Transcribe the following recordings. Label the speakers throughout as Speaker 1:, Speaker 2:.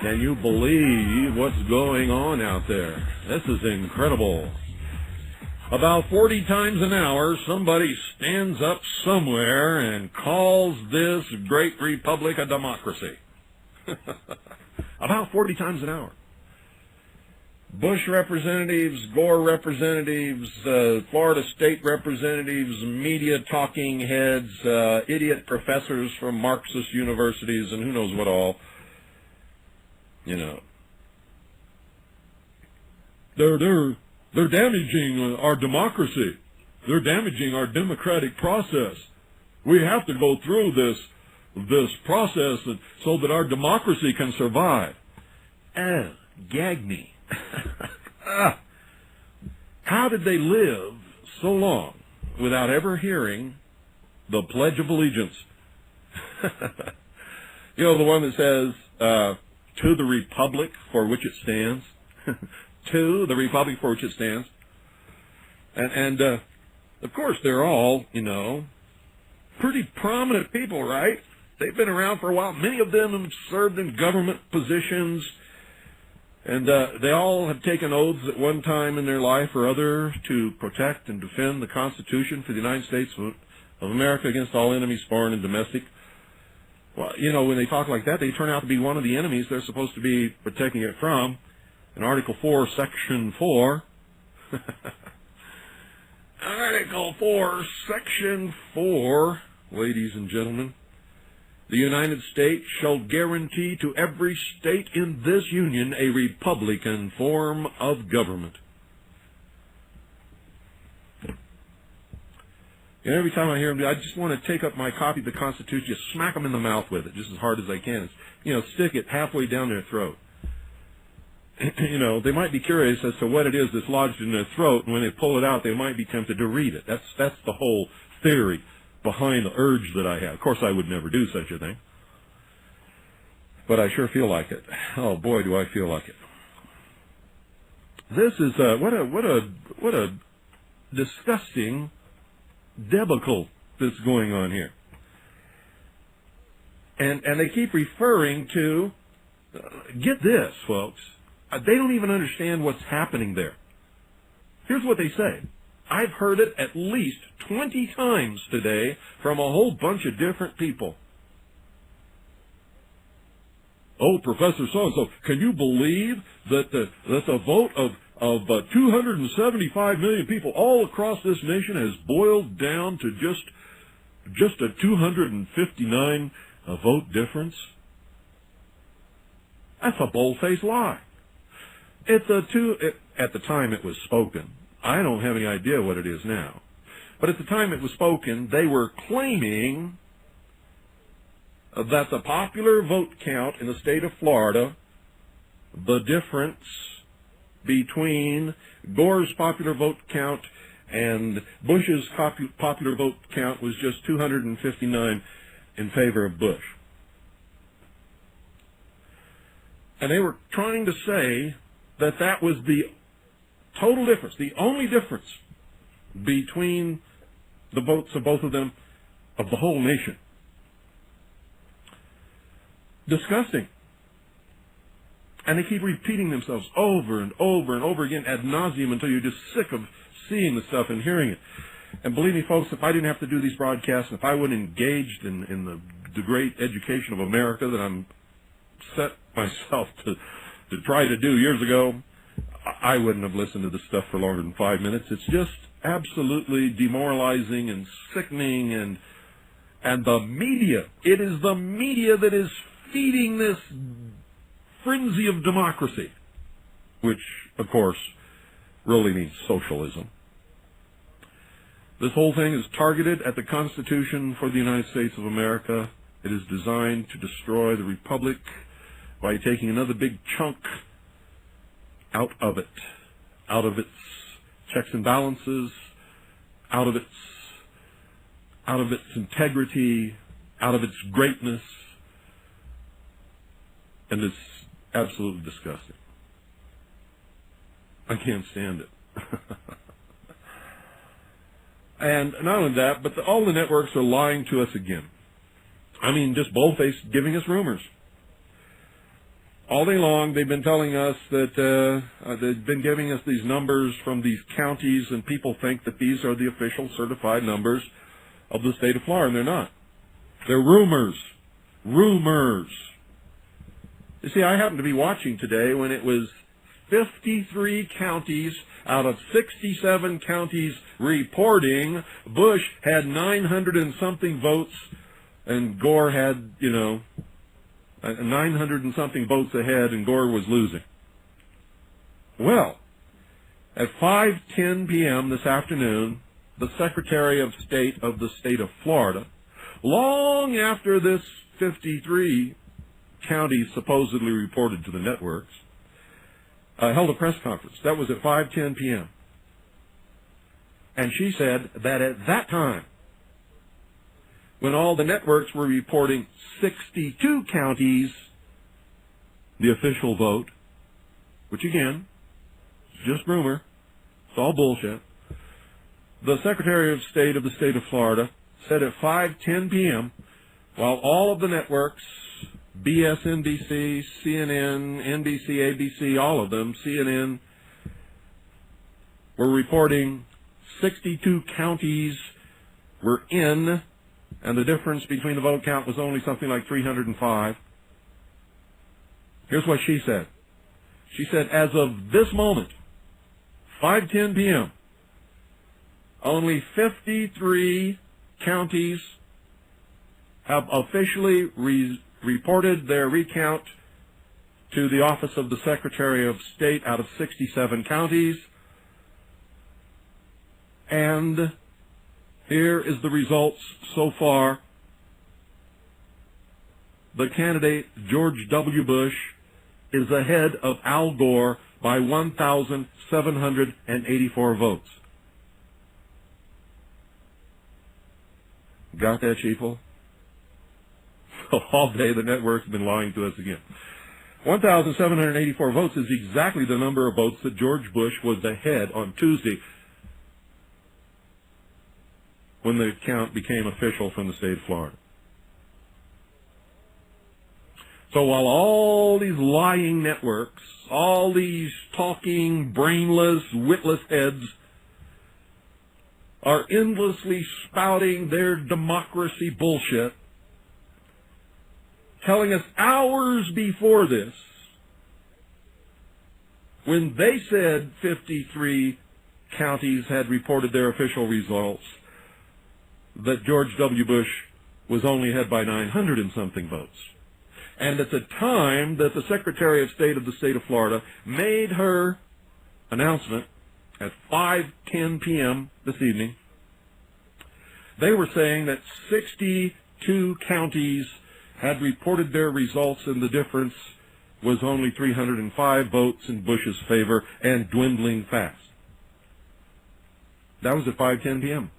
Speaker 1: Can you believe what's going on out there? This is incredible. About 40 times an hour, somebody stands up somewhere and calls this great republic a democracy. About 40 times an hour. Bush representatives, Gore representatives, Florida state representatives, media talking heads, idiot professors from Marxist universities, and who knows what all. You know, they're damaging our democracy. They're damaging our democratic process. We have to go through this process so that our democracy can survive. Gag me. How did they live so long without ever hearing the Pledge of Allegiance? You know, the one that says, to the republic for which it stands. To the republic for which it stands. And of course, they're all, you know, pretty prominent people, right? They've been around for a while. Many of them have served in government positions. And they all have taken oaths at one time in their life or other to protect and defend the Constitution for the United States of America against all enemies, foreign and domestic. Well, you know, when they talk like that, they turn out to be one of the enemies they're supposed to be protecting it from. In Article 4, Section 4. Article 4, Section 4, ladies and gentlemen. The United States shall guarantee to every state in this union a republican form of government. And every time I hear them, I just want to take up my copy of the Constitution, just smack them in the mouth with it, just as hard as I can. You know, stick it halfway down their throat. You know, they might be curious as to what it is that's lodged in their throat, and when they pull it out, they might be tempted to read it. That's the whole theory behind the urge that I have. Of course, I would never do such a thing, but I sure feel like it. Oh boy, do I feel like it. This is what a disgusting debacle that's going on here. And they keep referring to, get this, folks, they don't even understand what's happening there. Here's what they say. I've heard it at least 20 times today from a whole bunch of different people. Oh, Professor so-and-so, can you believe that the vote of 275 million people all across this nation has boiled down to just a 259 vote difference? That's a bold-faced lie. At the time it was spoken, I don't have any idea what it is now, but at the time it was spoken, they were claiming that the popular vote count in the state of Florida, the difference between Gore's popular vote count and Bush's popular vote count was just 259 in favor of Bush. And they were trying to say that that was the total difference, the only difference between the votes of both of them, of the whole nation. Disgusting. And they keep repeating themselves over and over and over again ad nauseum until you're just sick of seeing the stuff and hearing it. And believe me, folks, if I didn't have to do these broadcasts, if I wasn't engaged in the great education of America that I'm set myself to try to do years ago, I wouldn't have listened to this stuff for longer than 5 minutes. It's just absolutely demoralizing and sickening, and the media, it is the media that is feeding this frenzy of democracy, which, of course, really means socialism. This whole thing is targeted at the Constitution for the United States of America. It is designed to destroy the Republic by taking another big chunk out of it, out of its checks and balances, out of its integrity, out of its greatness, and it's absolutely disgusting. I can't stand it. And not only that, but all the networks are lying to us again. I mean, just boldfaced giving us rumors. All day long, they've been telling us that they've been giving us these numbers from these counties, and people think that these are the official certified numbers of the state of Florida, and they're not. They're rumors. Rumors. You see, I happened to be watching today when it was 53 counties out of 67 counties reporting Bush had 900 and something votes, and Gore had, 900 and something votes ahead, and Gore was losing. Well, at 5:10 p.m. this afternoon, the Secretary of State of the state of Florida, long after this 53 counties supposedly reported to the networks, held a press conference. That was at 5:10 p.m. And she said that at that time, when all the networks were reporting 62 counties, the official vote, which again, is just rumor, it's all bullshit, the Secretary of State of the state of Florida said at 5:10 p.m., while all of the networks, BSNBC, CNN, NBC, ABC, all of them, CNN, were reporting 62 counties were in, and the difference between the vote count was only something like 305. Here's what she said. She said, as of this moment, 5:10 p.m., only 53 counties have officially reported their recount to the Office of the Secretary of State out of 67 counties. And here is the results so far. The candidate, George W. Bush, is ahead of Al Gore by 1,784 votes. Got that, sheeple? All day the network's been lying to us again. 1,784 votes is exactly the number of votes that George Bush was ahead on Tuesday when the count became official from the state of Florida. So while all these lying networks, all these talking, brainless, witless heads are endlessly spouting their democracy bullshit, telling us hours before this, when they said 53 counties had reported their official results, that George W. Bush was only ahead by 900 and something votes. And at the time that the Secretary of State of the state of Florida made her announcement at 5:10 p.m. this evening, they were saying that 62 counties had reported their results, and the difference was only 305 votes in Bush's favor and dwindling fast. That was at 5:10 p.m.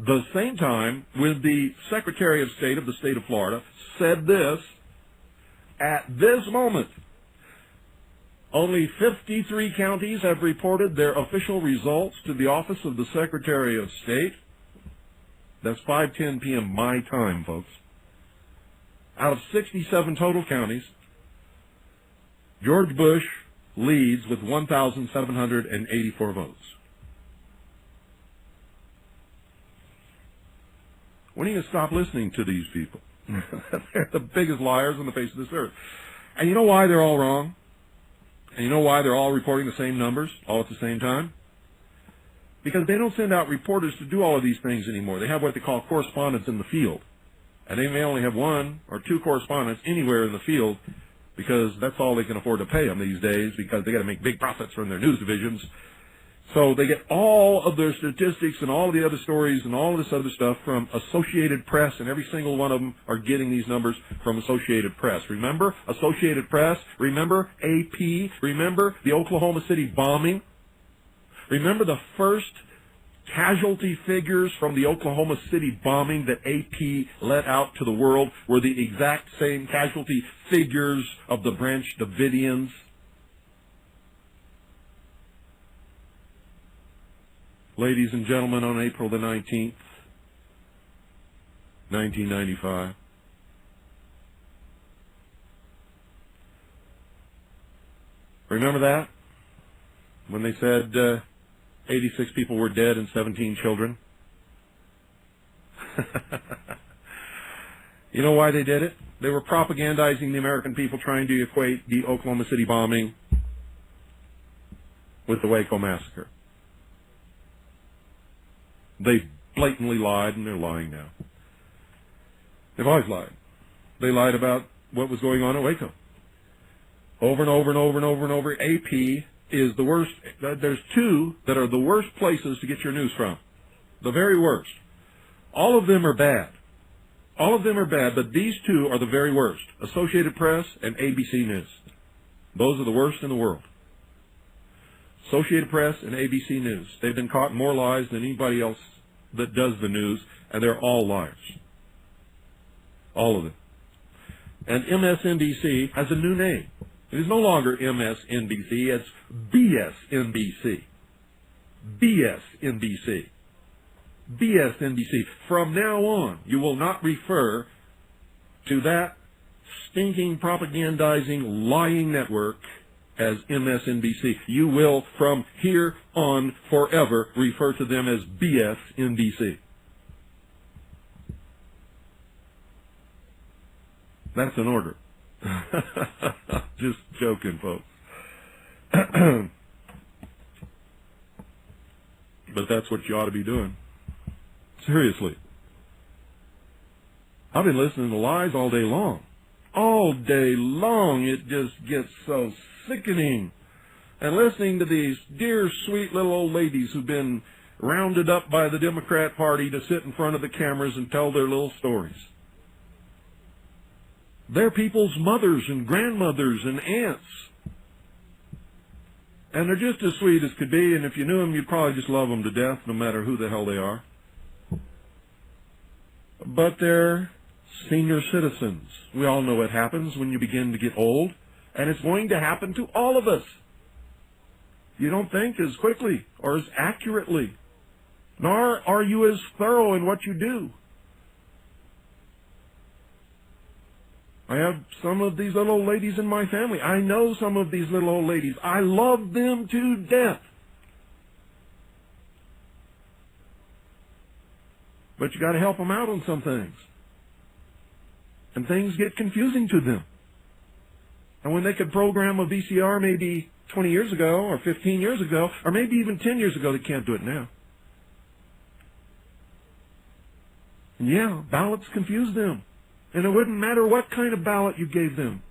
Speaker 1: The same time when the Secretary of State of the state of Florida said this, at this moment, only 53 counties have reported their official results to the Office of the Secretary of State. That's 5:10 p.m. my time, folks. Out of 67 total counties, George Bush leads with 1,784 votes. When are you going to stop listening to these people? They're the biggest liars on the face of this earth. And you know why they're all wrong? And you know why they're all reporting the same numbers all at the same time? Because they don't send out reporters to do all of these things anymore. They have what they call correspondents in the field. And they may only have one or two correspondents anywhere in the field because that's all they can afford to pay them these days because they got to make big profits from their news divisions. So they get all of their statistics and all of the other stories and all of this other stuff from Associated Press, and every single one of them are getting these numbers from Associated Press. Remember Associated Press? Remember AP? Remember the Oklahoma City bombing? Remember the first casualty figures from the Oklahoma City bombing that AP let out to the world were the exact same casualty figures of the Branch Davidians? Ladies and gentlemen, on April the 19th, 1995, Remember that? When they said 86 people were dead and 17 children? You know why they did it? They were propagandizing the American people, trying to equate the Oklahoma City bombing with the Waco massacre. They blatantly lied, and they're lying now. They've always lied. They lied about what was going on at Waco. Over and over and over and over and over. AP is the worst. There's two that are the worst places to get your news from. The very worst. All of them are bad. All of them are bad, but these two are the very worst. Associated Press and ABC News. Those are the worst in the world. Associated Press and ABC News. They've been caught in more lies than anybody else that does the news, and they're all liars. All of them. And MSNBC has a new name. It is no longer MSNBC, it's BSNBC. BSNBC. BSNBC. From now on, you will not refer to that stinking, propagandizing, lying network as MSNBC. You will, from here on forever, refer to them as BSNBC. That's an order. Just joking, folks. But that's what you ought to be doing. Seriously. I've been listening to lies all day long. All day long. It just gets so sickening. And listening to these dear, sweet little old ladies who've been rounded up by the Democrat Party to sit in front of the cameras and tell their little stories. They're people's mothers and grandmothers and aunts. And they're just as sweet as could be, and if you knew them, you'd probably just love them to death, no matter who the hell they are. But they're senior citizens. We all know what happens when you begin to get old, and it's going to happen to all of us. You don't think as quickly or as accurately, nor are you as thorough in what you do. I have some of these little old ladies in my family. I know some of these little old ladies. I love them to death. But you got to help them out on some things. And things get confusing to them. And when they could program a VCR maybe 20 years ago or 15 years ago, or maybe even 10 years ago, they can't do it now. And yeah, ballots confuse them. And it wouldn't matter what kind of ballot you gave them.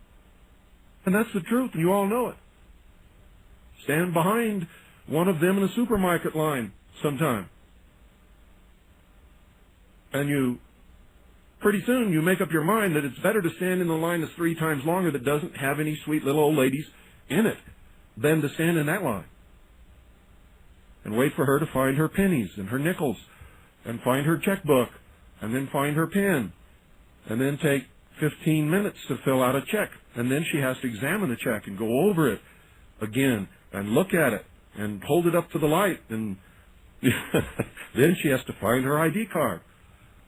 Speaker 1: And that's the truth, and you all know it. Stand behind one of them in a supermarket line sometime. And pretty soon you make up your mind that it's better to stand in the line that's 3 times longer that doesn't have any sweet little old ladies in it than to stand in that line. And wait for her to find her pennies and her nickels, and find her checkbook, and then find her pen. And then take 15 minutes to fill out a check. And then she has to examine the check and go over it again and look at it and hold it up to the light. And then she has to find her ID card.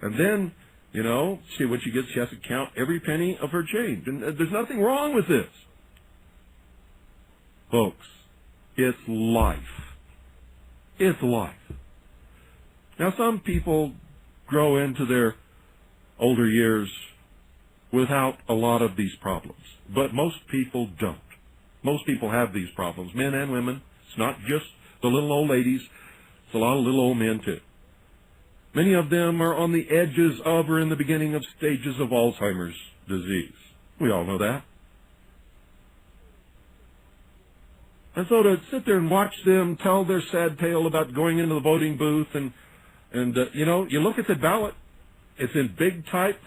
Speaker 1: And then, when she gets, she has to count every penny of her change. And there's nothing wrong with this. Folks, it's life. It's life. Now, some people grow into their older years without a lot of these problems. But most people don't. Most people have these problems, men and women. It's not just the little old ladies. It's a lot of little old men, too. Many of them are on the edges of or in the beginning of stages of Alzheimer's disease. We all know that. And so to sit there and watch them tell their sad tale about going into the voting booth and you look at the ballot, it's in big type.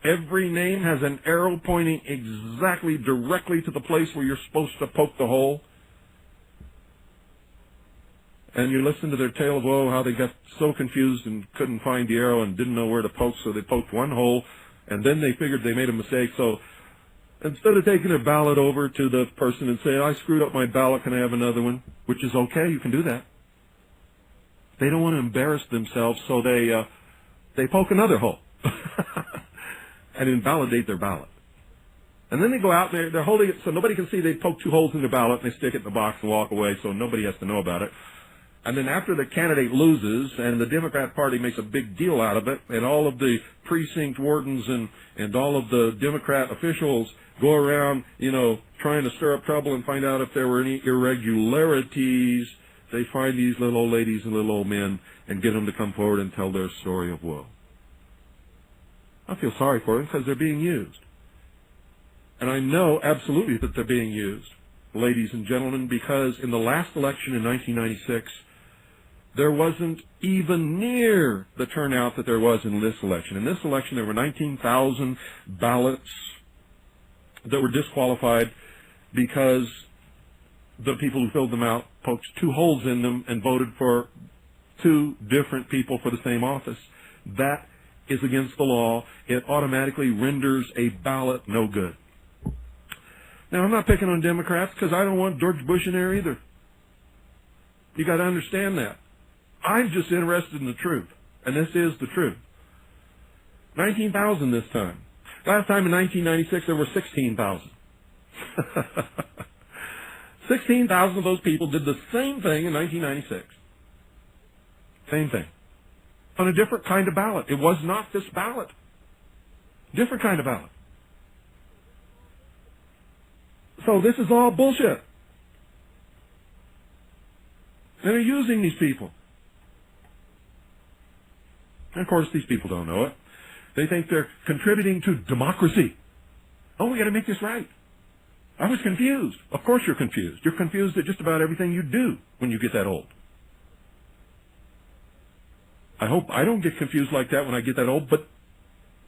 Speaker 1: Every name has an arrow pointing exactly directly to the place where you're supposed to poke the hole. And you listen to their tale of woe, how they got so confused and couldn't find the arrow and didn't know where to poke, so they poked one hole, and then they figured they made a mistake. So instead of taking their ballot over to the person and saying, I screwed up my ballot, can I have another one? Which is okay, you can do that. They don't want to embarrass themselves, so they poke another hole and invalidate their ballot. And then they go out and they're holding it so nobody can see. They poke 2 holes in the ballot and they stick it in the box and walk away so nobody has to know about it. And then after the candidate loses and the Democrat Party makes a big deal out of it, and all of the precinct wardens and all of the Democrat officials go around, trying to stir up trouble and find out if there were any irregularities, they find these little old ladies and little old men and get them to come forward and tell their story of woe. I feel sorry for them because they're being used. And I know absolutely that they're being used, ladies and gentlemen, because in the last election in 1996, there wasn't even near the turnout that there was in this election. In this election, there were 19,000 ballots that were disqualified because the people who filled them out poked 2 holes in them and voted for 2 different people for the same office. That is against the law. It automatically renders a ballot no good. Now, I'm not picking on Democrats because I don't want George Bush in there either. You got to understand that. I'm just interested in the truth, and this is the truth. 19,000 this time. Last time in 1996, there were 16,000. 16,000 of those people did the same thing in 1996. Same thing. On a different kind of ballot. It was not this ballot. Different kind of ballot. So this is all bullshit. And they're using these people. And of course, these people don't know it. They think they're contributing to democracy. Oh, we got to make this right. I was confused. Of course you're confused. You're confused at just about everything you do when you get that old. I hope I don't get confused like that when I get that old, but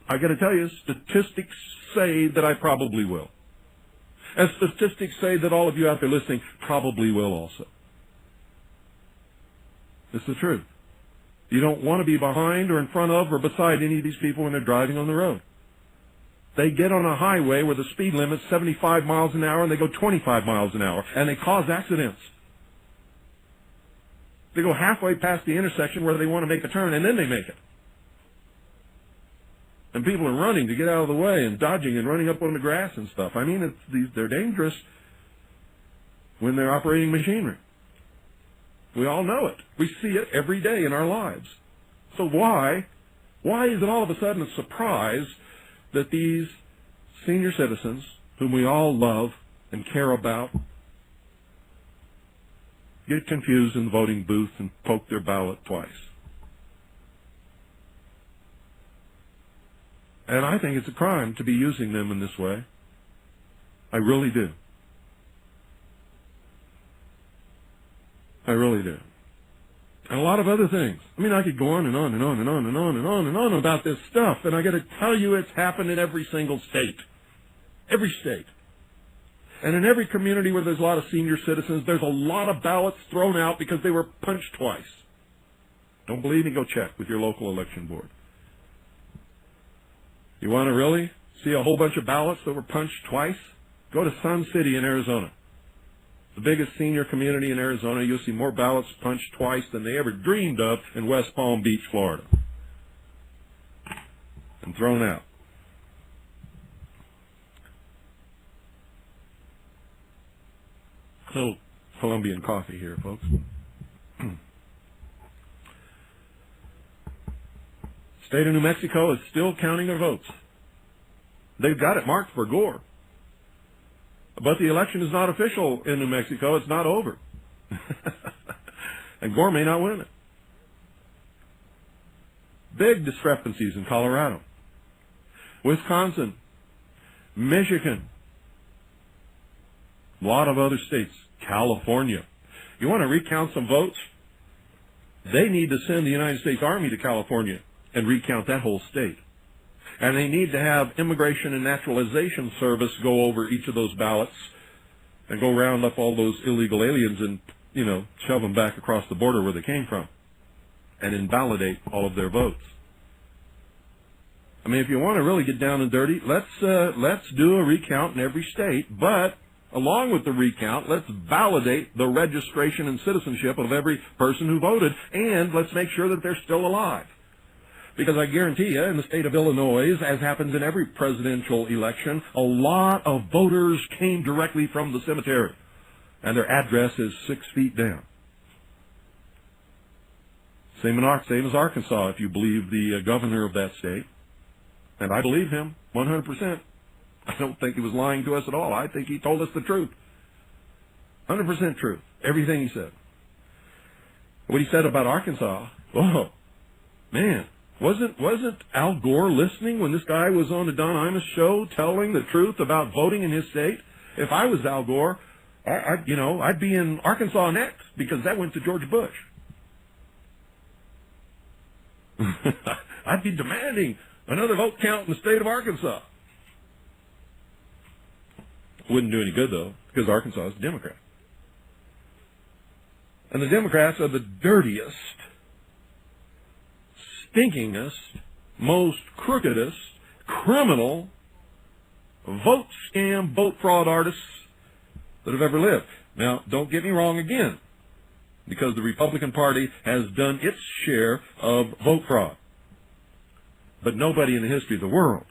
Speaker 1: I got to tell you, statistics say that I probably will. And statistics say that all of you out there listening probably will also. It's the truth. You don't want to be behind or in front of or beside any of these people when they're driving on the road. They get on a highway where the speed limit's 75 miles an hour and they go 25 miles an hour, and they cause accidents. They go halfway past the intersection where they want to make a turn, and then they make it. And people are running to get out of the way and dodging and running up on the grass and stuff. I mean, they're dangerous when they're operating machinery. We all know it. We see it every day in our lives. So why is it all of a sudden a surprise that these senior citizens, whom we all love and care about, get confused in the voting booth and poke their ballot twice? And I think it's a crime to be using them in this way. I really do. I really do. And a lot of other things. I mean, I could go on and on and on and on and on and on and on about this stuff, and I got to tell you it's happened in every single state. Every state. And in every community where there's a lot of senior citizens, there's a lot of ballots thrown out because they were punched twice. Don't believe me? Go check with your local election board. You want to really see a whole bunch of ballots that were punched twice? Go to Sun City in Arizona. The biggest senior community in Arizona. You'll see more ballots punched twice than they ever dreamed of in West Palm Beach, Florida. And thrown out. A little Colombian coffee here, folks. State of New Mexico is still counting their votes. They've got it marked for Gore. But the election is not official in New Mexico. It's not over. And Gore may not win it. Big discrepancies in Colorado, Wisconsin, Michigan, a lot of other states, California. You want to recount some votes? They need to send the United States Army to California and recount that whole state. And they need to have Immigration and Naturalization Service go over each of those ballots and go round up all those illegal aliens and, shove them back across the border where they came from and invalidate all of their votes. I mean, if you want to really get down and dirty, let's do a recount in every state, but along with the recount, let's validate the registration and citizenship of every person who voted, and let's make sure that they're still alive. Because I guarantee you, in the state of Illinois, as happens in every presidential election, a lot of voters came directly from the cemetery, and their address is 6 feet down. Same as Arkansas, if you believe the governor of that state. And I believe him 100%. I don't think he was lying to us at all. I think he told us the truth. 100% truth. Everything he said. What he said about Arkansas, oh, man, wasn't Al Gore listening when this guy was on the Don Imus show telling the truth about voting in his state? If I was Al Gore, I'd be in Arkansas next, because that went to George Bush. I'd be demanding another vote count in the state of Arkansas. Wouldn't do any good, though, because Arkansas is a Democrat. And the Democrats are the dirtiest, stinkingest, most crookedest, criminal, vote scam, vote fraud artists that have ever lived. Now, don't get me wrong again, because the Republican Party has done its share of vote fraud. But nobody in the history of the world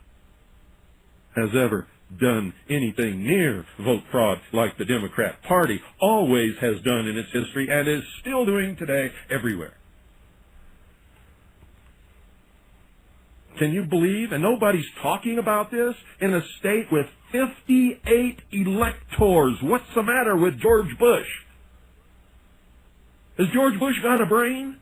Speaker 1: has ever done anything near vote fraud like the Democrat Party always has done in its history and is still doing today everywhere. Can you believe, and nobody's talking about this, in a state with 58 electors? What's the matter with George Bush? Has George Bush got a brain?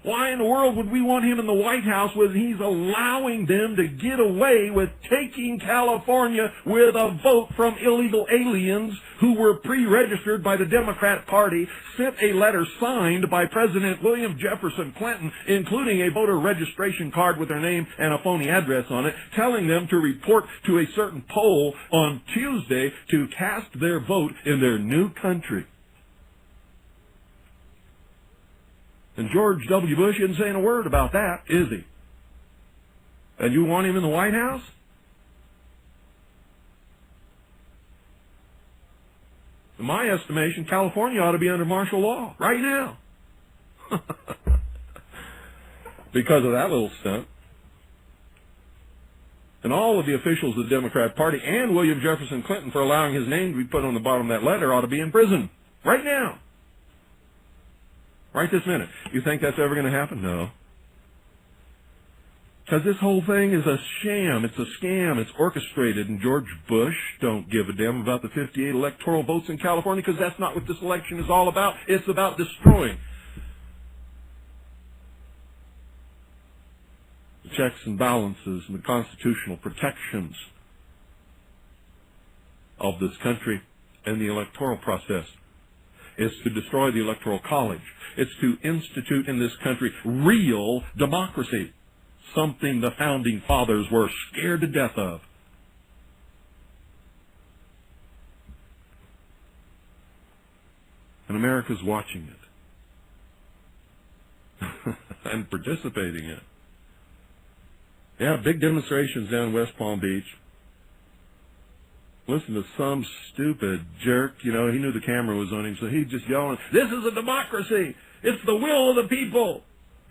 Speaker 1: Why in the world would we want him in the White House when he's allowing them to get away with taking California with a vote from illegal aliens who were pre-registered by the Democrat Party, sent a letter signed by President William Jefferson Clinton, including a voter registration card with their name and a phony address on it, telling them to report to a certain poll on Tuesday to cast their vote in their new country. And George W. Bush isn't saying a word about that, is he? And you want him in the White House? In my estimation, California ought to be under martial law right now. Because of that little stunt. And all of the officials of the Democrat Party and William Jefferson Clinton for allowing his name to be put on the bottom of that letter ought to be in prison right now. Right this minute. You think that's ever going to happen? No. Because this whole thing is a sham. It's a scam. It's orchestrated. And George Bush don't give a damn about the 58 electoral votes in California, because that's not what this election is all about. It's about destroying the checks and balances and the constitutional protections of this country and the electoral process. It's to destroy the Electoral College. It's to institute in this country real democracy, something the Founding Fathers were scared to death of. And America's watching it and participating in it. Yeah, big demonstrations down in West Palm Beach. Listen to some stupid jerk, he knew the camera was on him, so he's just yelling, "This is a democracy! It's the will of the people!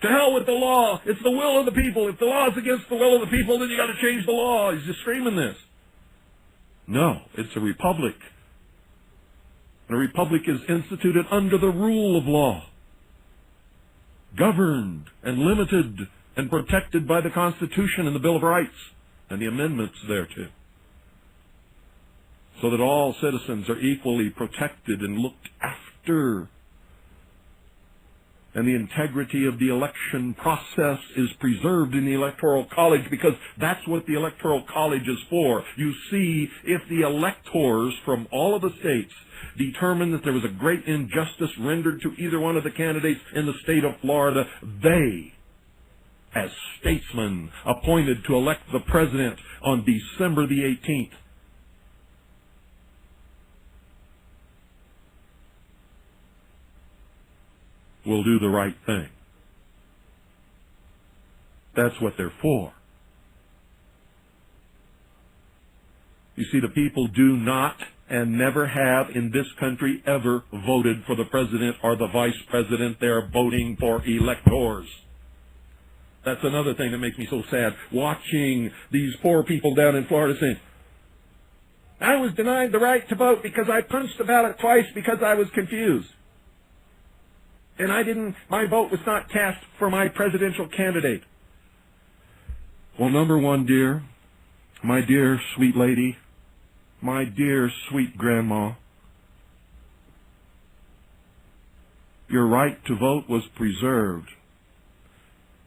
Speaker 1: To hell with the law! It's the will of the people! If the law is against the will of the people, then you got to change the law!" He's just screaming this. No, it's a republic. And a republic is instituted under the rule of law, governed and limited and protected by the Constitution and the Bill of Rights and the amendments thereto, so that all citizens are equally protected and looked after. And the integrity of the election process is preserved in the Electoral College, because that's what the Electoral College is for. You see, if the electors from all of the states determine that there was a great injustice rendered to either one of the candidates in the state of Florida, they, as statesmen appointed to elect the president on December the 18th, will do the right thing. That's what they're for. You see, the people do not and never have in this country ever voted for the president or the vice president. They're voting for electors. That's another thing that makes me so sad, watching these poor people down in Florida saying, I was denied the right to vote because I punched the ballot twice because I was confused. And my vote was not cast for my presidential candidate. Well, number one, dear, my dear sweet lady, my dear sweet grandma, your right to vote was preserved.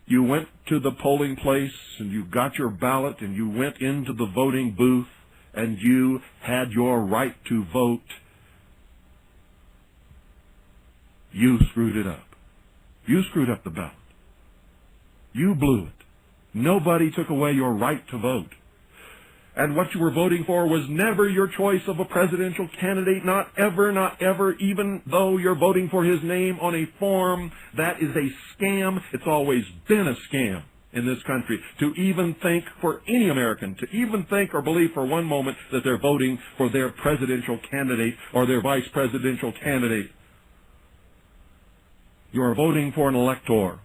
Speaker 1: You went to the polling place and you got your ballot and you went into the voting booth and you had your right to vote. You screwed it up. You screwed up the ballot. You blew it. Nobody took away your right to vote. And what you were voting for was never your choice of a presidential candidate, not ever, even though you're voting for his name on a form. That is a scam. It's always been a scam in this country to even think for any American, to even think or believe for one moment that they're voting for their presidential candidate or their vice presidential candidate. You are voting for an elector.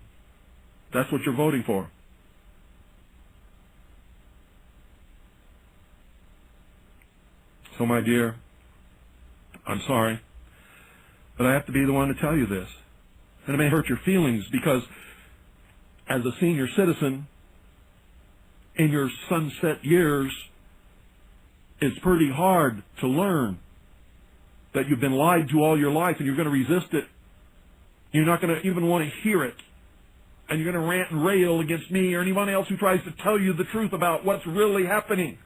Speaker 1: That's what you're voting for. So, my dear, I'm sorry, but I have to be the one to tell you this. And it may hurt your feelings because as a senior citizen, in your sunset years, it's pretty hard to learn that you've been lied to all your life and you're going to resist it. You're not going to even want to hear it. And you're going to rant and rail against me or anyone else who tries to tell you the truth about what's really happening.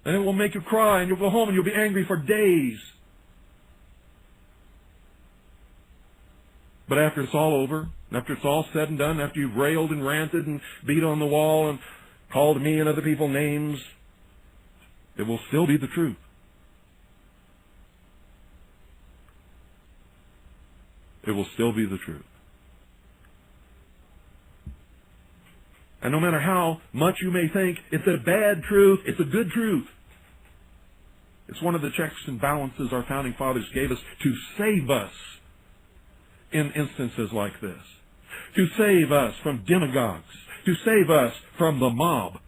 Speaker 1: And it will make you cry, and you'll go home and you'll be angry for days. But after it's all over, after it's all said and done, after you've railed and ranted and beat on the wall and called me and other people names, it will still be the truth. It will still be the truth. And no matter how much you may think it's a bad truth, it's a good truth. It's one of the checks and balances our founding fathers gave us to save us in instances like this. To save us from demagogues. To save us from the mob.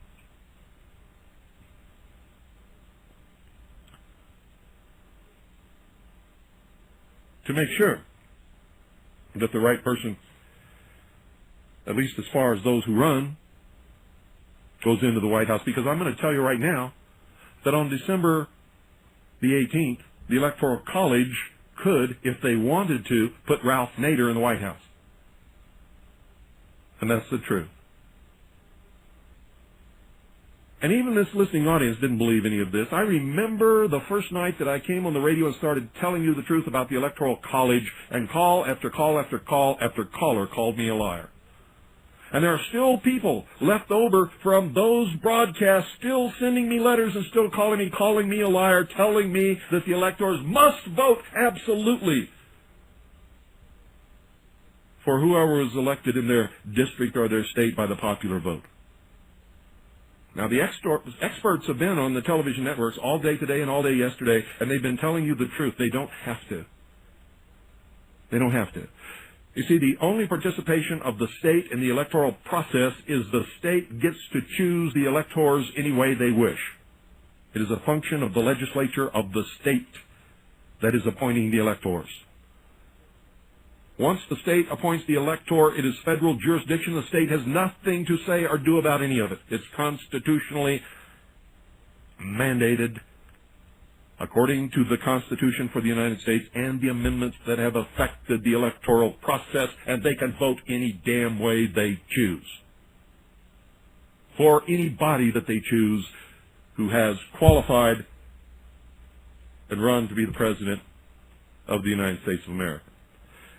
Speaker 1: To make sure that the right person, at least as far as those who run, goes into the White House. Because I'm going to tell you right now that on December the 18th, the Electoral College could, if they wanted to, put Ralph Nader in the White House. And that's the truth. And even this listening audience didn't believe any of this. I remember the first night that I came on the radio and started telling you the truth about the Electoral College, and call after call after call after caller called me a liar. And there are still people left over from those broadcasts still sending me letters and still calling me a liar, telling me that the electors must vote absolutely for whoever was elected in their district or their state by the popular vote. Now, the experts have been on the television networks all day today and all day yesterday, and they've been telling you the truth. They don't have to. They don't have to. You see, the only participation of the state in the electoral process is the state gets to choose the electors any way they wish. It is a function of the legislature of the state that is appointing the electors. Once the state appoints the elector, it is federal jurisdiction. The state has nothing to say or do about any of it. It's constitutionally mandated according to the Constitution for the United States and the amendments that have affected the electoral process, and they can vote any damn way they choose for anybody that they choose who has qualified and run to be the President of the United States of America.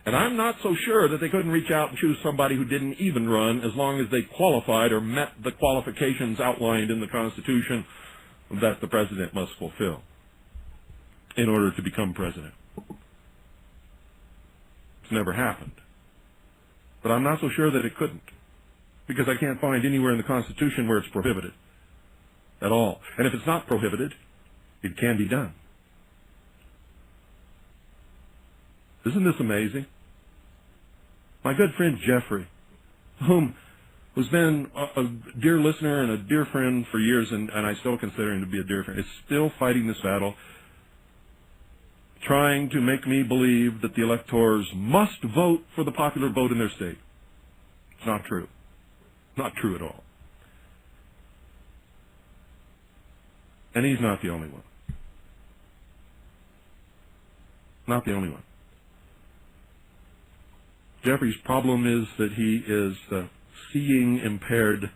Speaker 1: And I'm not so sure that they couldn't reach out and choose somebody who didn't even run as long as they qualified or met the qualifications outlined in the Constitution that the President must fulfill in order to become president. It's never happened. But I'm not so sure that it couldn't, because I can't find anywhere in the Constitution where it's prohibited at all. And if it's not prohibited, it can be done. Isn't this amazing? My good friend Jeffrey, who's been a dear listener and a dear friend for years, and I still consider him to be a dear friend, is still fighting this battle, trying to make me believe that the electors must vote for the popular vote in their state. It's not true. Not true at all. And he's not the only one. Not the only one. Jeffrey's problem is that he is seeing impaired,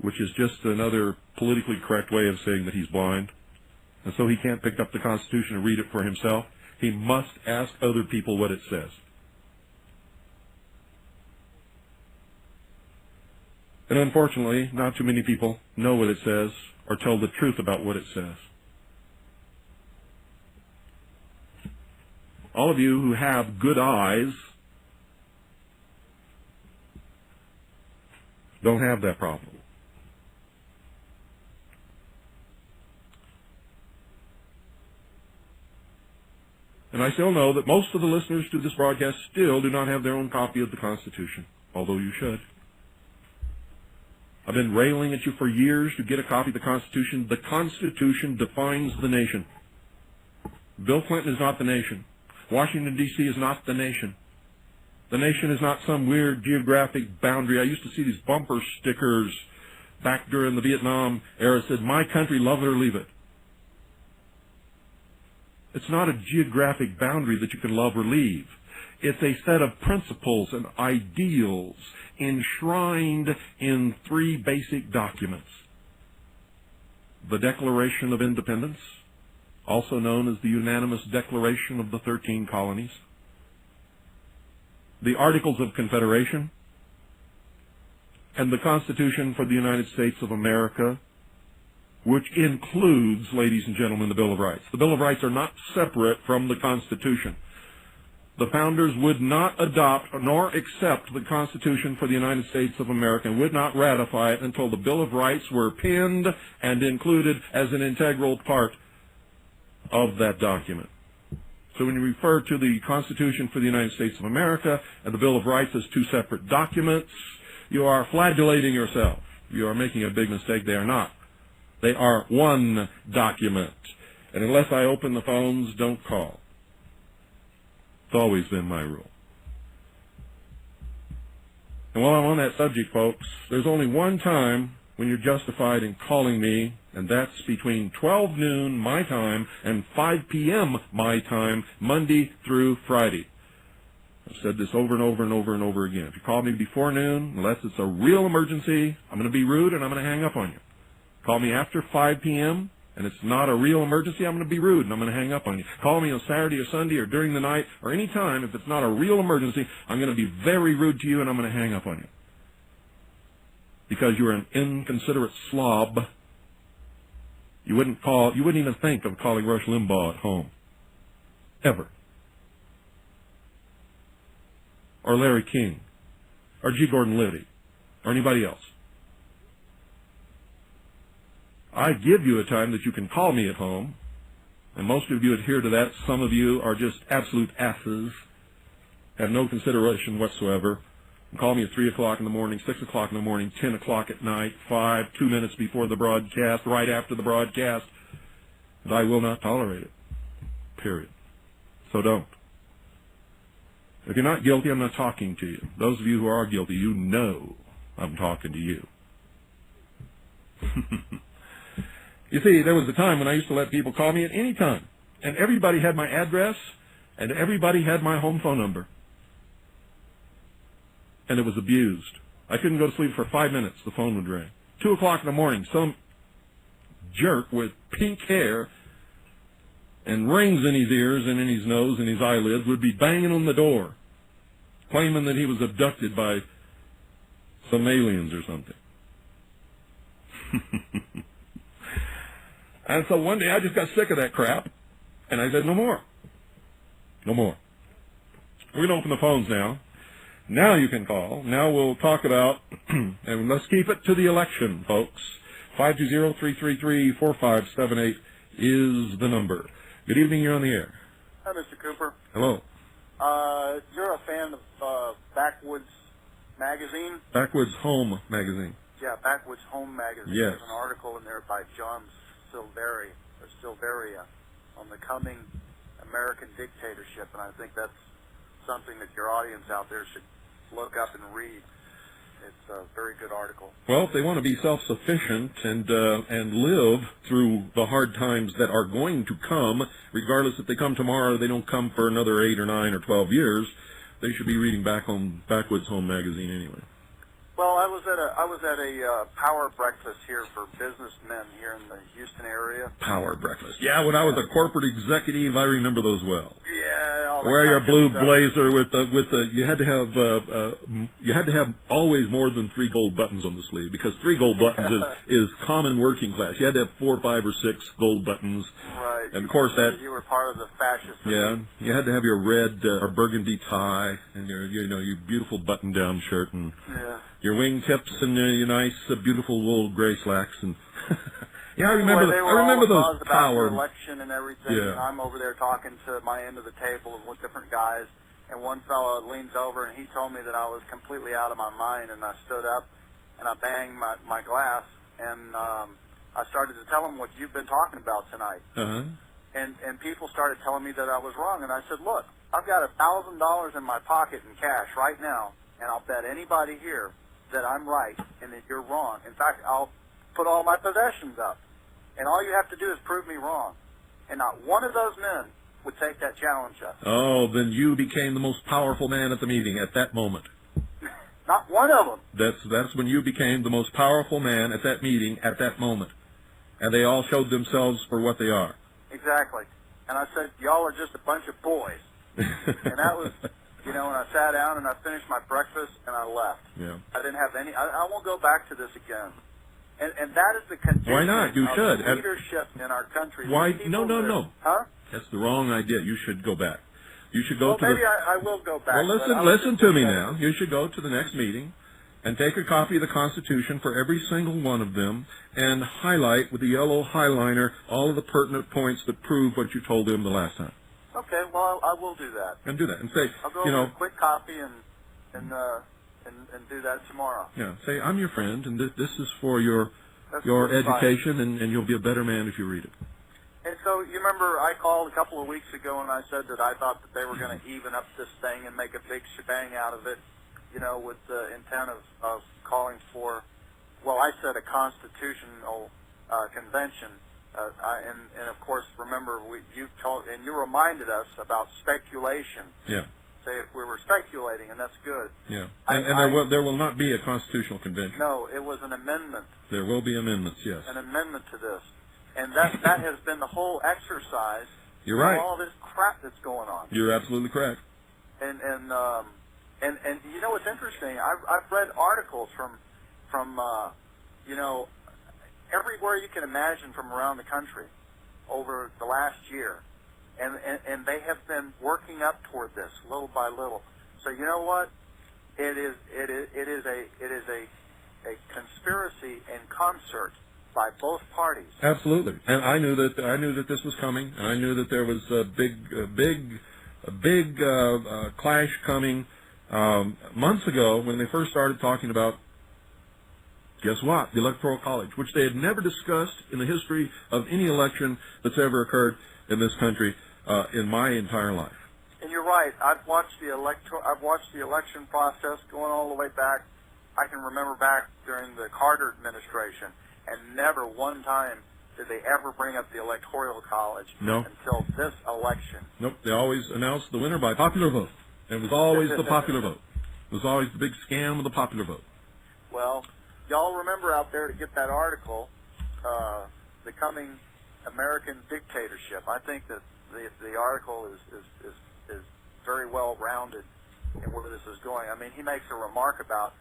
Speaker 1: which is just another politically correct way of saying that he's blind. And so he can't pick up the Constitution and read it for himself. He must ask other people what it says. And unfortunately, not too many people know what it says or tell the truth about what it says. All of you who have good eyes don't have that problem. And I still know that most of the listeners to this broadcast still do not have their own copy of the Constitution, although you should. I've been railing at you for years to get a copy of the Constitution. The Constitution defines the nation. Bill Clinton is not the nation. Washington, D.C. is not the nation. The nation is not some weird geographic boundary. I used to see these bumper stickers back during the Vietnam era that said, "My country, love it or leave it." It's not a geographic boundary that you can love or leave. It's a set of principles and ideals enshrined in three basic documents. The Declaration of Independence, also known as the Unanimous Declaration of the 13 Colonies. The Articles of Confederation, and the Constitution for the United States of America, which includes, ladies and gentlemen, the Bill of Rights. The Bill of Rights are not separate from the Constitution. The founders would not adopt nor accept the Constitution for the United States of America and would not ratify it until the Bill of Rights were pinned and included as an integral part of that document. So when you refer to the Constitution for the United States of America and the Bill of Rights as two separate documents, you are flagellating yourself. You are making a big mistake. They are not. They are one document. And unless I open the phones, don't call. It's always been my rule. And while I'm on that subject, folks, there's only one time when you're justified in calling me, and that's between 12 noon my time and 5 p.m. my time, Monday through Friday. I've said this over and over and over and over again. If you call me before noon, unless it's a real emergency, I'm going to be rude and I'm going to hang up on you. Call me after 5 p.m., and it's not a real emergency, I'm going to be rude, and I'm going to hang up on you. Call me on Saturday or Sunday or during the night or any time. If it's not a real emergency, I'm going to be very rude to you, and I'm going to hang up on you. Because you're an inconsiderate slob. You wouldn't even think of calling Rush Limbaugh at home. Ever. Or Larry King. Or G. Gordon Liddy. Or anybody else. I give you a time that you can call me at home, and most of you adhere to that. Some of you are just absolute asses, have no consideration whatsoever. You call me at 3 o'clock in the morning, 6 o'clock in the morning, 10 o'clock at night, 5, 2 minutes before the broadcast, right after the broadcast, and I will not tolerate it. Period. So don't. If you're not guilty, I'm not talking to you. Those of you who are guilty, you know I'm talking to you. You see, there was a time when I used to let people call me at any time, and everybody had my address, and everybody had my home phone number. And it was abused. I couldn't go to sleep for 5 minutes, the phone would ring. 2 o'clock in the morning, some jerk with pink hair and rings in his ears and in his nose and his eyelids would be banging on the door, claiming that he was abducted by some aliens or something. And so one day I just got sick of that crap, and I said, no more. No more. We're going to open the phones now. Now you can call. Now we'll talk about, and let's keep it to the election, folks. 520-333-4578 is the number. Good evening, you're on the air.
Speaker 2: Hi, Mr. Cooper.
Speaker 1: Hello.
Speaker 2: You're a fan of Backwoods Magazine?
Speaker 1: Backwoods Home Magazine.
Speaker 2: Yeah, Backwoods Home Magazine.
Speaker 1: Yes.
Speaker 2: There's an article in there by John Silveria on the coming American dictatorship, and I think that's something that your audience out there should look up and read. It's a very good article.
Speaker 1: Well, if they want to be self-sufficient and live through the hard times that are going to come, regardless if they come tomorrow or they don't come for another 8 or 9 or 12 years, they should be reading Backwoods Home Magazine anyway.
Speaker 2: Well, I was at a power breakfast here for businessmen here in the Houston area.
Speaker 1: Power breakfast. Yeah, when I was a corporate executive, I remember those well.
Speaker 2: Yeah, all
Speaker 1: Wear your blue
Speaker 2: stuff.
Speaker 1: blazer with the. You had to have always more than 3 gold buttons on the sleeve, because 3 gold buttons is common working class. You had to have 4, 5, or 6 gold buttons.
Speaker 2: Right.
Speaker 1: And of course that.
Speaker 2: You were part of the fascist.
Speaker 1: Yeah, you had to have your red or burgundy tie and your beautiful button-down shirt and your wingtips and your nice beautiful wool gray slacks and. Yeah, I remember. I remember those power
Speaker 2: about the election and everything.
Speaker 1: Yeah.
Speaker 2: I'm over there talking to my end of the table with different guys, and one fellow leans over and he told me that I was completely out of my mind, and I stood up and I banged my glass and I started to tell him what you've been talking about tonight.
Speaker 1: Uh-huh.
Speaker 2: And people started telling me that I was wrong, and I said, look, I've got $1,000 in my pocket in cash right now, and I'll bet anybody here that I'm right and that you're wrong. In fact, I'll put all my possessions up, and all you have to do is prove me wrong. And not one of those men would take that challenge up.
Speaker 1: Oh, then you became the most powerful man at the meeting at that moment.
Speaker 2: Not one of them.
Speaker 1: That's when you became the most powerful man at that meeting at that moment. And they all showed themselves for what they are.
Speaker 2: Exactly. And I said, y'all are just a bunch of boys. And that was, and I sat down and I finished my breakfast and I left.
Speaker 1: Yeah.
Speaker 2: I didn't have any, I won't go back to this again. And that is the condition
Speaker 1: Why not? You
Speaker 2: of
Speaker 1: should.
Speaker 2: leadership in our country.
Speaker 1: Why?
Speaker 2: People
Speaker 1: No.
Speaker 2: Huh?
Speaker 1: That's the wrong idea. You should go back. You should go to
Speaker 2: maybe
Speaker 1: the...
Speaker 2: I will go back.
Speaker 1: Well, listen to me now. You should go to the next meeting and take a copy of the Constitution for every single one of them and highlight with the yellow highliner all of the pertinent points that prove what you told them the last time.
Speaker 2: Okay, well, I will do that.
Speaker 1: And do that. And say,
Speaker 2: I'll go over a quick copy and do that tomorrow.
Speaker 1: Yeah, say, I'm your friend, and this is for your
Speaker 2: That's
Speaker 1: education, and you'll be a better man if you read it.
Speaker 2: And so you remember I called a couple of weeks ago and I said that I thought that they were going to even up this thing and make a big shebang out of it, with the intent of calling for, I said a constitutional convention. And of course, remember, you reminded us about speculation.
Speaker 1: Yeah.
Speaker 2: Say if we were speculating, and that's good.
Speaker 1: Yeah. And there will not be a constitutional convention.
Speaker 2: No, it was an amendment.
Speaker 1: There will be amendments, yes.
Speaker 2: An amendment to this. And that has been the whole exercise.
Speaker 1: You're right.
Speaker 2: All this crap that's going on.
Speaker 1: You're absolutely correct.
Speaker 2: And what's interesting? I've read articles from everywhere you can imagine from around the country over the last year, and they have been working up toward this little by little. So you know what? It is a conspiracy in concert by both parties.
Speaker 1: Absolutely, and I knew that this was coming, and I knew that there was a big clash coming months ago when they first started talking about, guess what, the Electoral College, which they had never discussed in the history of any election that's ever occurred in this country in my entire life.
Speaker 2: And you're right. I've watched the election process going all the way back. I can remember back during the Carter administration. And never one time did they ever bring up the Electoral College until this election.
Speaker 1: Nope. They always announced the winner by popular vote. And it was always the popular vote. It was always the big scam of the popular vote.
Speaker 2: Well, y'all remember out there to get that article, The Coming American Dictatorship. I think that the article is very well rounded in where this is going. I mean, he makes a remark about,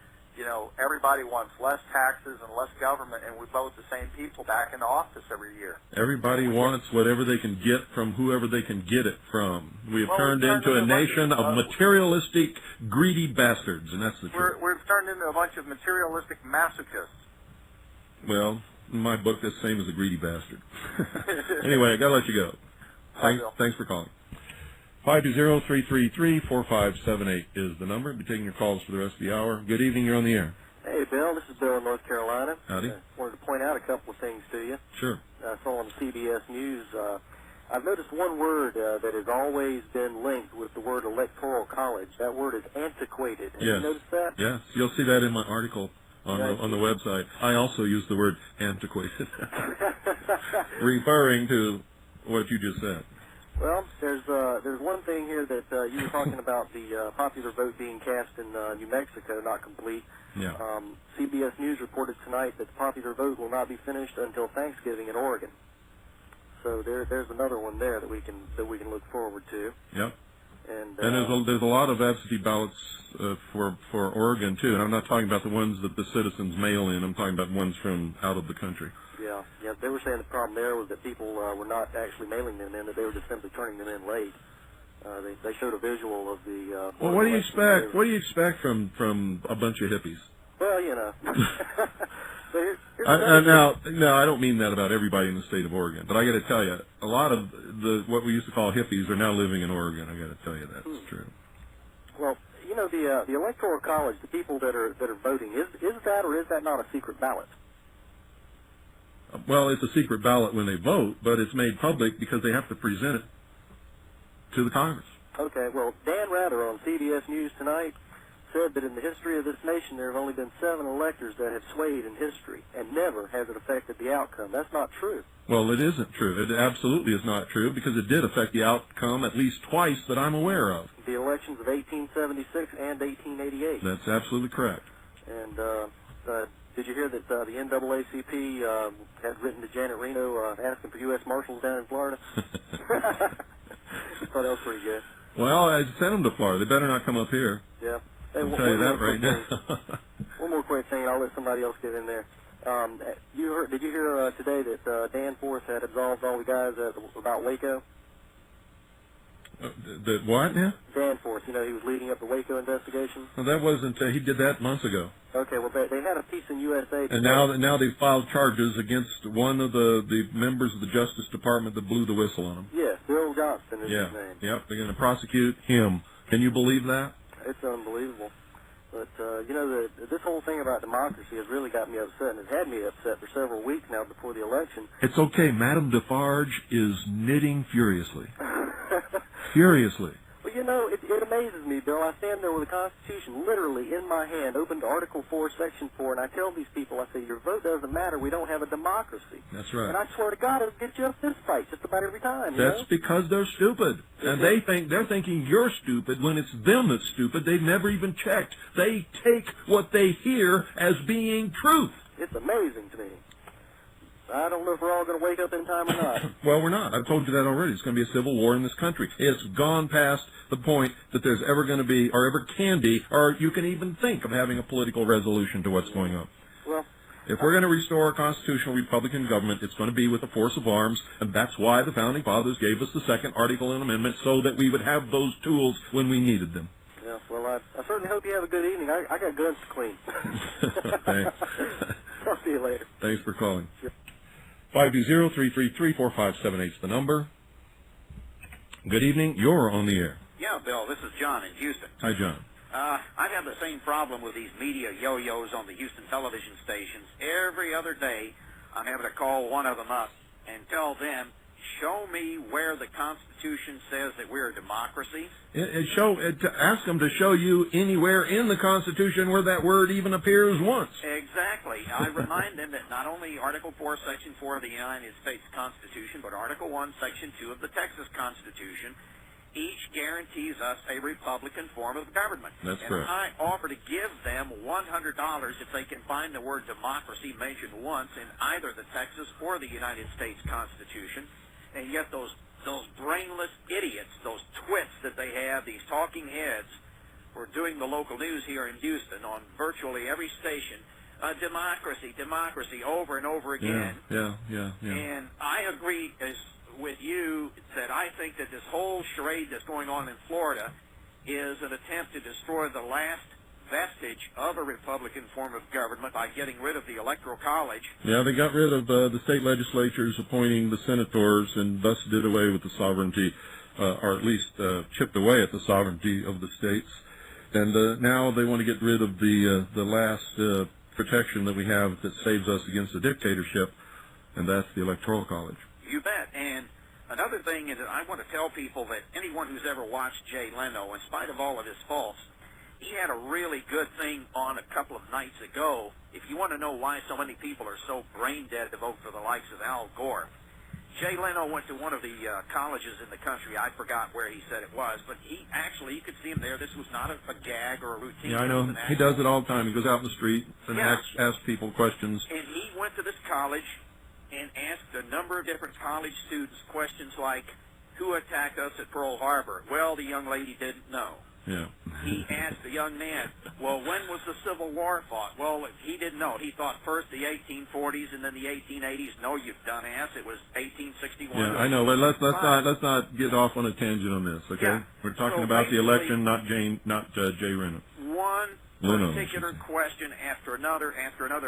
Speaker 2: everybody wants less taxes and less government, and we vote the same people back into office every year.
Speaker 1: Everybody wants whatever they can get from whoever they can get it from. We have turned into a nation of materialistic, greedy bastards, and that's the truth.
Speaker 2: We've turned into a bunch of materialistic masochists.
Speaker 1: Well, in my book, that's the same as a greedy bastard. Anyway, I got to let you go. Thanks for calling. 520-333-4578 is the number. I'll be taking your calls for the rest of the hour. Good evening. You're on the air.
Speaker 3: Hey, Bill. This is Bill in North Carolina.
Speaker 1: Howdy.
Speaker 3: Wanted to point out a couple of things to you.
Speaker 1: Sure.
Speaker 3: I saw on CBS News, I've noticed one word that has always been linked with the word electoral college. That word is antiquated. Have you noticed that?
Speaker 1: Yes. You'll see that in my article on the website. I also use the word antiquated, referring to what you just said.
Speaker 3: Well, there's one thing here that you were talking about, the popular vote being cast in New Mexico, not complete.
Speaker 1: Yeah.
Speaker 3: CBS News reported tonight that the popular vote will not be finished until Thanksgiving in Oregon. So there's another one there that we can look forward to.
Speaker 1: Yep.
Speaker 3: And
Speaker 1: there's a lot of absentee ballots for Oregon too, and I'm not talking about the ones that the citizens mail in. I'm talking about ones from out of the country.
Speaker 3: Yeah. They were saying the problem there was that people were not actually mailing them in; that they were just simply turning them in late. They showed a visual of the.
Speaker 1: Well, what do you expect? What do you expect from a bunch of hippies?
Speaker 3: Well, you know. So here's
Speaker 1: now, I don't mean that about everybody in the state of Oregon, but I got to tell you, a lot of what we used to call hippies are now living in Oregon. I got to tell you that's true.
Speaker 3: Well, you know, the electoral college, the people that are voting, is that or is that not a secret ballot?
Speaker 1: Well, it's a secret ballot when they vote, but it's made public because they have to present it to the Congress.
Speaker 3: Okay. Well, Dan Rather on CBS News tonight said that in the history of this nation there have only been 7 electors that have swayed in history, and never has it affected the outcome. That's not true.
Speaker 1: Well, it isn't true. It absolutely is not true, because it did affect the outcome at least twice that I'm aware of.
Speaker 3: The elections of 1876 and 1888.
Speaker 1: That's absolutely correct.
Speaker 3: And did you hear that the NAACP had written to Janet Reno asking for U.S. Marshals down in Florida? I thought that was pretty good.
Speaker 1: Well, I sent them to Florida. They better not come up here.
Speaker 3: Yeah. Hey,
Speaker 1: I'll tell you that right now.
Speaker 3: One more quick thing, and I'll let somebody else get in there. Did you hear today that Danforth had absolved all the guys about Waco?
Speaker 1: The what now?
Speaker 3: Danforth, you know, he was leading up the Waco investigation.
Speaker 1: Well, that wasn't. He did that months ago.
Speaker 3: Okay, well, they had a piece in USA today.
Speaker 1: And now they filed charges against one of the members of the Justice Department that blew the whistle on him.
Speaker 3: Yes, Bill Johnston is his name.
Speaker 1: Yep, they're going to prosecute him. Can you believe that?
Speaker 3: It's unbelievable. But, you know, this whole thing about democracy has really got me upset, and has had me upset for several weeks now before the election.
Speaker 1: It's okay. Madame Defarge is knitting furiously. Furiously.
Speaker 3: Well, you know, it amazes me, Bill. I stand there with the Constitution literally in my hand, open to Article 4, Section 4, and I tell these people, I say, your vote doesn't matter. We don't have a democracy.
Speaker 1: That's right.
Speaker 3: And I swear to God, it'll get you a fist fight just about every time.
Speaker 1: That's because they're stupid. And they're thinking you're stupid when it's them that's stupid. They've never even checked. They take what they hear as being truth.
Speaker 3: It's amazing to me. I don't know if we're all going to wake up in time or not.
Speaker 1: Well, we're not. I've told you that already. It's going to be a civil war in this country. It's gone past the point that there's ever going to be, or ever can be, or you can even think of having a political resolution to what's going on.
Speaker 3: Well,
Speaker 1: if we're going to restore a constitutional Republican government, it's going to be with the force of arms, and that's why the Founding Fathers gave us the second article and amendment, so that we would have those tools when we needed them.
Speaker 3: Yeah, well, I certainly hope you have a good evening. I got guns to clean.
Speaker 1: Thanks.
Speaker 3: Talk to you later.
Speaker 1: Thanks for calling.
Speaker 3: Sure.
Speaker 1: 520-333-4578 is the number. Good evening. You're on the air.
Speaker 4: Yeah, Bill, this is John in Houston.
Speaker 1: Hi, John.
Speaker 4: I have the same problem with these media yo-yos on the Houston television stations. Every other day, I'm having to call one of them up and tell them, show me where the Constitution says that we're a democracy.
Speaker 1: Ask them to show you anywhere in the Constitution where that word even appears once.
Speaker 4: Exactly. I remind them that not only Article 4, Section 4 of the United States Constitution, but Article 1, Section 2 of the Texas Constitution, each guarantees us a Republican form of government.
Speaker 1: That's
Speaker 4: and
Speaker 1: correct.
Speaker 4: I offer to give them $100 if they can find the word democracy mentioned once in either the Texas or the United States Constitution. And yet those brainless idiots, those twits that they have, these talking heads, who are doing the local news here in Houston on virtually every station, democracy, democracy, over and over again.
Speaker 1: Yeah.
Speaker 4: And I agree with you that I think that this whole charade that's going on in Florida is an attempt to destroy the last vestige of a Republican form of government by getting rid of the Electoral College.
Speaker 1: Yeah, they got rid of the state legislatures appointing the senators and thus did away with the sovereignty, or at least chipped away at the sovereignty of the states. And now they want to get rid of the last protection that we have that saves us against a dictatorship, and that's the Electoral College.
Speaker 4: You bet. And another thing is that I want to tell people that anyone who's ever watched Jay Leno, in spite of all of his faults, he had a really good thing on a couple of nights ago. If you want to know why so many people are so brain dead to vote for the likes of Al Gore, Jay Leno went to one of the colleges in the country. I forgot where he said it was, but he actually, you could see him there. This was not a gag or a routine.
Speaker 1: Yeah, I know. He does it all the time. He goes out in the street and
Speaker 4: Yeah.
Speaker 1: asks people questions.
Speaker 4: And he went to this college and asked a number of different college students questions like, who attacked us at Pearl Harbor? Well, the young lady didn't know.
Speaker 1: Yeah.
Speaker 4: He asked the young man, well, when was the Civil War fought? Well, he didn't know. He thought first the 1840s and then the 1880s. No, you dumbass. It was 1861.
Speaker 1: Yeah, I know, but let's not get off on a tangent on this, okay?
Speaker 4: Yeah.
Speaker 1: We're talking
Speaker 4: So
Speaker 1: about the
Speaker 4: basically,
Speaker 1: election, not Jay Reno.
Speaker 4: One
Speaker 1: Leno.
Speaker 4: particular question after another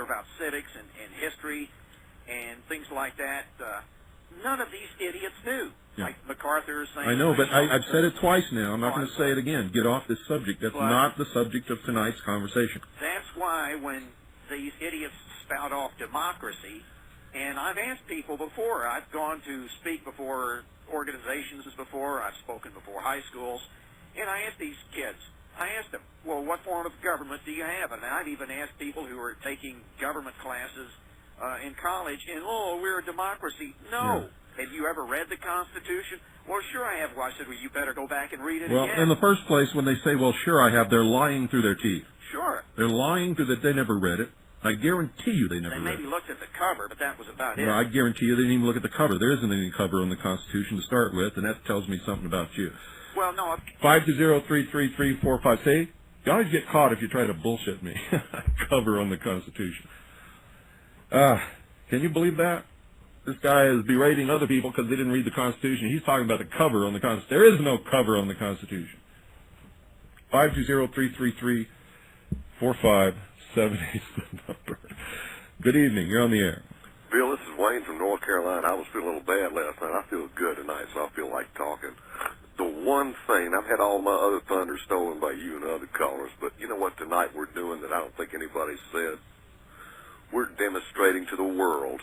Speaker 4: about civics and history and things like that. None of these idiots knew.
Speaker 1: Yeah.
Speaker 4: Like MacArthur saying...
Speaker 1: I know, but I've said it twice now. I'm not going to say it again. Get off this subject. That's
Speaker 4: Well,
Speaker 1: not the subject of tonight's conversation.
Speaker 4: That's why when these idiots spout off democracy, and I've asked people before, I've gone to speak before organizations before, I've spoken before high schools, and I asked these kids, I asked them, well, what form of government do you have? And I've even asked people who are taking government classes in college, and, oh, we're a democracy. No.
Speaker 1: Yeah.
Speaker 4: Have you ever read the Constitution? Well, sure I have. Well, I said, well, you better go back and read it
Speaker 1: Well,
Speaker 4: again.
Speaker 1: in the first place, when they say, well, sure I have, they're lying through their teeth.
Speaker 4: Sure.
Speaker 1: They're lying through that they never read it. I guarantee you they never
Speaker 4: They
Speaker 1: read
Speaker 4: maybe
Speaker 1: it.
Speaker 4: looked at the cover, but that was about it.
Speaker 1: Well, I guarantee you they didn't even look at the cover. There isn't any cover on the Constitution to start with, and that tells me something about you.
Speaker 4: Well, no.
Speaker 1: 520-333-45. See, you always get caught if you try to bullshit me. Cover on the Constitution. Can you believe that? This guy is berating other people because they didn't read the Constitution. He's talking about the cover on the Constitution. There is no cover on the Constitution. 520-333-4578 is the number. Good evening. You're on the air.
Speaker 5: Bill, this is Wayne from North Carolina. I was feeling a little bad last night. I feel good tonight, so I feel like talking. The one thing, I've had all my other thunder stolen by you and other callers, but you know what tonight we're doing that I don't think anybody's said? We're demonstrating to the world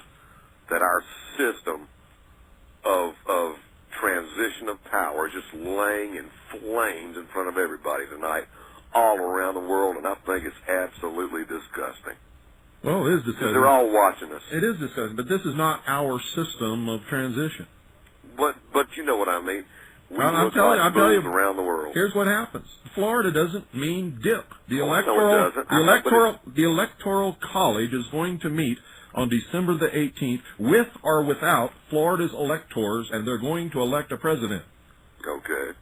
Speaker 5: that our system of transition of power is just laying in flames in front of everybody tonight all around the world, and I think it's absolutely disgusting.
Speaker 1: Well, it is disgusting.
Speaker 5: They're all watching us.
Speaker 1: It is disgusting, but this is not our system of transition.
Speaker 5: But you know what I mean. We
Speaker 1: I'm
Speaker 5: look
Speaker 1: telling
Speaker 5: like
Speaker 1: you,
Speaker 5: fools around the world.
Speaker 1: Here's what happens. Florida doesn't mean dip. The
Speaker 5: No,
Speaker 1: electoral,
Speaker 5: it doesn't.
Speaker 1: the electoral college is going to meet on December the 18th with or without Florida's electors, and they're going to elect a president.
Speaker 5: Okay.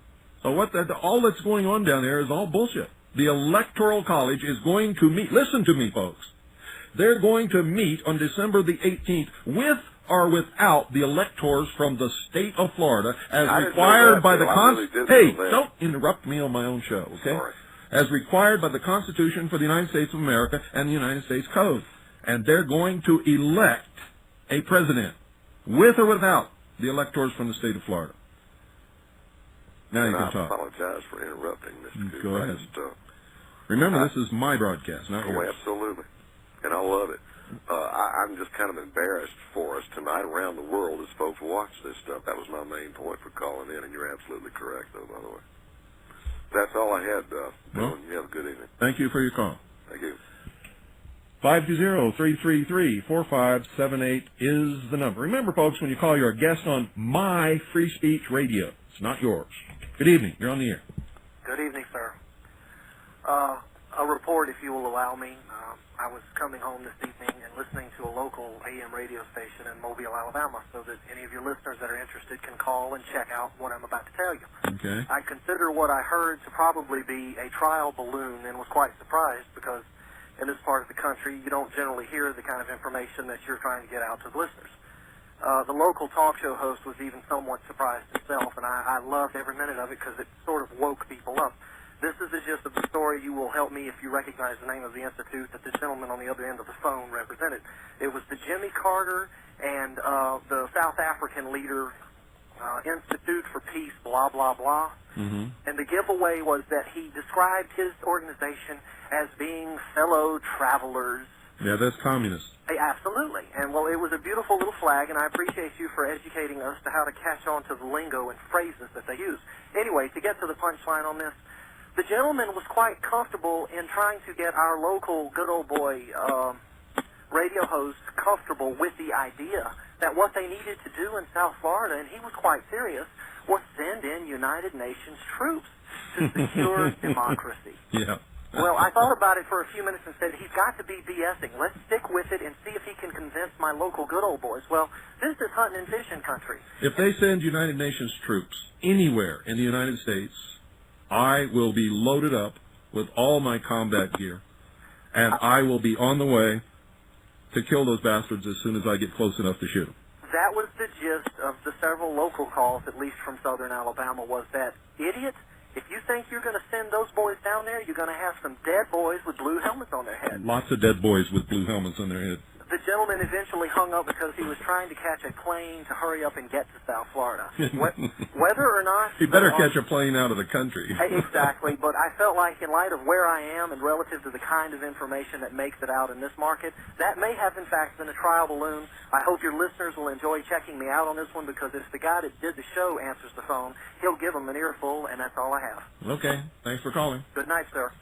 Speaker 1: So all that's going on down there is all bullshit. The electoral college is going to meet. Listen to me, folks. They're going to meet on December the 18th with or without the electors from the state of Florida, as
Speaker 5: I didn't
Speaker 1: required
Speaker 5: know that,
Speaker 1: by the
Speaker 5: Bill. I really
Speaker 1: Constitution.
Speaker 5: didn't
Speaker 1: Hey,
Speaker 5: know that.
Speaker 1: don't interrupt me on my own show, okay?
Speaker 5: Sorry.
Speaker 1: As required by the Constitution for the United States of America and the United States Code. And they're going to elect a president, with or without the electors from the state of Florida. Now you
Speaker 5: And
Speaker 1: can
Speaker 5: I
Speaker 1: talk.
Speaker 5: apologize for interrupting, Mr. Cooper.
Speaker 1: Go
Speaker 5: I
Speaker 1: ahead.
Speaker 5: just,
Speaker 1: Remember, this is my broadcast, not
Speaker 5: oh,
Speaker 1: yours.
Speaker 5: absolutely. And I love it. I'm just kind of embarrassed for us tonight around the world as folks watch this stuff. That was my main point for calling in, and you're absolutely correct, though, by the way. That's all I had, Bill,
Speaker 1: Well,
Speaker 5: and you have a good evening.
Speaker 1: Thank you for your call.
Speaker 5: Thank you.
Speaker 1: 520-333-4578 is the number. Remember, folks, when you call, you're a guest on my Free Speech Radio. It's not yours. Good evening. You're on the air.
Speaker 3: Good evening, sir. A report, if you will allow me. I was coming home this evening and listening to a local AM radio station in Mobile, Alabama, so that any of your listeners that are interested can call and check out what I'm about to tell you.
Speaker 1: Okay.
Speaker 3: I consider what I heard to probably be a trial balloon and was quite surprised because in this part of the country, you don't generally hear the kind of information that you're trying to get out to the listeners. The local talk show host was even somewhat surprised himself, and I loved every minute of it because it sort of woke people up. This is the gist of the story. You will help me if you recognize the name of the institute that the gentleman on the other end of the phone represented. It was the Jimmy Carter and the South African leader Institute for Peace, blah, blah, blah.
Speaker 1: Mm-hmm.
Speaker 3: And the giveaway was that he described his organization as being fellow travelers.
Speaker 1: Yeah, that's communist.
Speaker 3: Absolutely. And, well, it was a beautiful little flag, and I appreciate you for educating us to how to catch on to the lingo and phrases that they use. Anyway, to get to the punchline on this, the gentleman was quite comfortable in trying to get our local good old boy radio host comfortable with the idea that what they needed to do in South Florida, and he was quite serious, was send in United Nations troops to secure democracy.
Speaker 1: Yeah.
Speaker 3: Well, I thought about it for a few minutes and said, he's got to be BSing. Let's stick with it and see if he can convince my local good old boys. Well, this is hunting and fishing country.
Speaker 1: If they send United Nations troops anywhere in the United States, I will be loaded up with all my combat gear, and I will be on the way to kill those bastards as soon as I get close enough to shoot them.
Speaker 3: That was the gist of the several local calls, at least from southern Alabama, was that, idiot, if you think you're going to send those boys down there, you're going to have some dead boys with blue helmets on their head.
Speaker 1: Lots of dead boys with blue helmets on their head.
Speaker 3: The gentleman eventually hung up because he was trying to catch a plane to hurry up and get to South Florida. Whether or not...
Speaker 1: You better catch a plane out of the country.
Speaker 3: Exactly, but I felt like in light of where I am and relative to the kind of information that makes it out in this market, that may have in fact been a trial balloon. I hope your listeners will enjoy checking me out on this one, because if the guy that did the show answers the phone, he'll give them an earful, and that's all I have.
Speaker 1: Okay, thanks for calling.
Speaker 3: Good night, sir.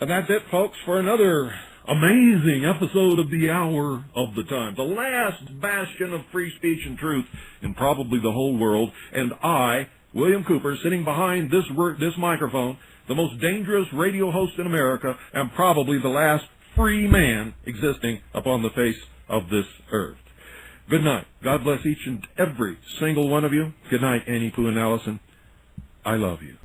Speaker 1: And that's it, folks, for another amazing episode of The Hour of the Time, the last bastion of free speech and truth in probably the whole world. And I, William Cooper, sitting behind this microphone, the most dangerous radio host in America, and probably the last free man existing upon the face of this earth. Good night. God bless each and every single one of you. Good night, Annie, Pooh, and Allison. I love you.